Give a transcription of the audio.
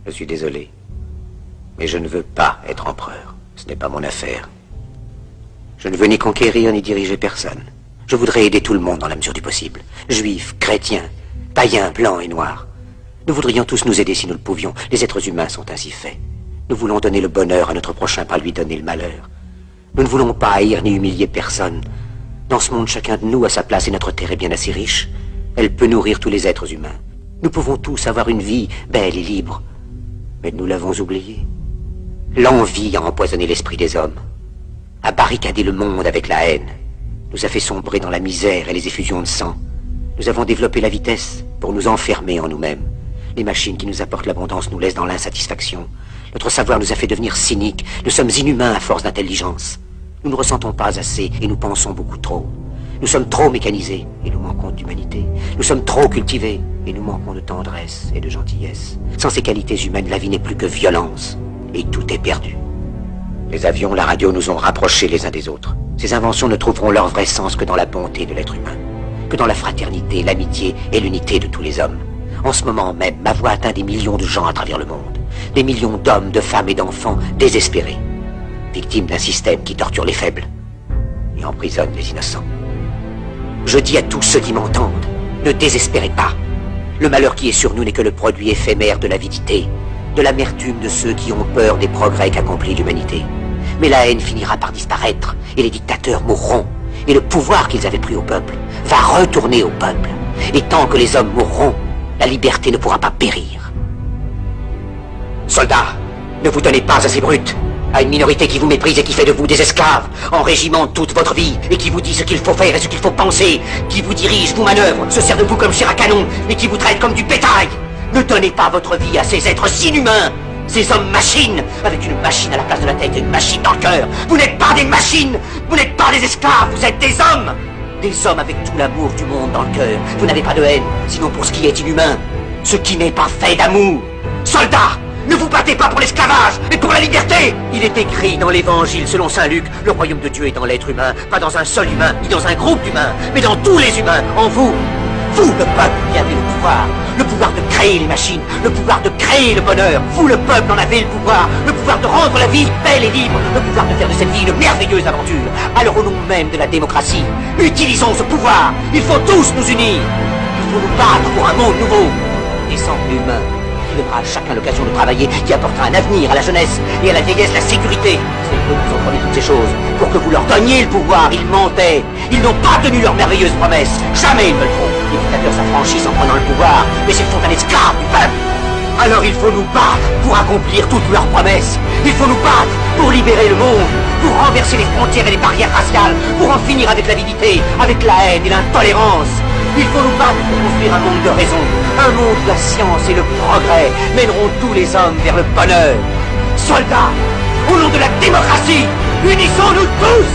Je suis désolé. Mais je ne veux pas être empereur. Ce n'est pas mon affaire. Je ne veux ni conquérir ni diriger personne. Je voudrais aider tout le monde dans la mesure du possible. Juifs, chrétiens, païens, blancs et noirs. Nous voudrions tous nous aider si nous le pouvions. Les êtres humains sont ainsi faits. Nous voulons donner le bonheur à notre prochain, pas lui donner le malheur. Nous ne voulons pas haïr ni humilier personne. Dans ce monde, chacun de nous a sa place et notre terre est bien assez riche. Elle peut nourrir tous les êtres humains. Nous pouvons tous avoir une vie belle et libre. Mais nous l'avons oublié. L'envie a empoisonné l'esprit des hommes, a barricadé le monde avec la haine, nous a fait sombrer dans la misère et les effusions de sang. Nous avons développé la vitesse pour nous enfermer en nous-mêmes. Les machines qui nous apportent l'abondance nous laissent dans l'insatisfaction. Notre savoir nous a fait devenir cyniques. Nous sommes inhumains à force d'intelligence. Nous ne ressentons pas assez et nous pensons beaucoup trop. Nous sommes trop mécanisés et nous manquons d'humanité. Nous sommes trop cultivés et nous manquons de tendresse et de gentillesse. Sans ces qualités humaines, la vie n'est plus que violence. Et tout est perdu. Les avions, la radio nous ont rapprochés les uns des autres. Ces inventions ne trouveront leur vrai sens que dans la bonté de l'être humain, que dans la fraternité, l'amitié et l'unité de tous les hommes. En ce moment même, ma voix atteint des millions de gens à travers le monde. Des millions d'hommes, de femmes et d'enfants désespérés, victimes d'un système qui torture les faibles et emprisonne les innocents. Je dis à tous ceux qui m'entendent, ne désespérez pas. Le malheur qui est sur nous n'est que le produit éphémère de l'avidité, de l'amertume de ceux qui ont peur des progrès qu'accomplit l'humanité. Mais la haine finira par disparaître, et les dictateurs mourront, et le pouvoir qu'ils avaient pris au peuple va retourner au peuple. Et tant que les hommes mourront, la liberté ne pourra pas périr. Soldats, ne vous donnez pas à ces brutes, à une minorité qui vous méprise et qui fait de vous des esclaves, en régiment toute votre vie, et qui vous dit ce qu'il faut faire et ce qu'il faut penser, qui vous dirige, vous manœuvre, se sert de vous comme chair à canon, et qui vous traite comme du bétail. Ne donnez pas votre vie à ces êtres inhumains, ces hommes-machines, avec une machine à la place de la tête et une machine dans le cœur. Vous n'êtes pas des machines, vous n'êtes pas des esclaves, vous êtes des hommes. Des hommes avec tout l'amour du monde dans le cœur. Vous n'avez pas de haine, sinon pour ce qui est inhumain, ce qui n'est pas fait d'amour. Soldats, ne vous battez pas pour l'esclavage, mais pour la liberté. Il est écrit dans l'évangile selon saint Luc, le royaume de Dieu est dans l'être humain, pas dans un seul humain, ni dans un groupe d'humains, mais dans tous les humains, en vous. Vous, le peuple, qui avez le pouvoir de créer les machines, le pouvoir de créer le bonheur. Vous, le peuple, en avez le pouvoir de rendre la vie belle et libre, le pouvoir de faire de cette vie une merveilleuse aventure. Alors au nom même de la démocratie, utilisons ce pouvoir. Il faut tous nous unir. Il faut nous battre pour un monde nouveau, décent et humain, qui donnera à chacun l'occasion de travailler, qui apportera un avenir à la jeunesse et à la vieillesse la sécurité. C'est eux qui vous ont promis toutes ces choses, pour que vous leur donniez le pouvoir. Ils mentaient. Ils n'ont pas tenu leurs merveilleuses promesses. Jamais ils ne le feront. Les dictateurs s'affranchissent en prenant le pouvoir, mais ils font un esclave du peuple. Alors il faut nous battre pour accomplir toutes leurs promesses. Il faut nous battre pour libérer le monde, pour renverser les frontières et les barrières raciales, pour en finir avec l'avidité, avec la haine et l'intolérance. Il faut nous battre pour construire un monde de raison, un monde où la science et le progrès mèneront tous les hommes vers le bonheur. Soldats, au nom de la démocratie, unissons-nous tous!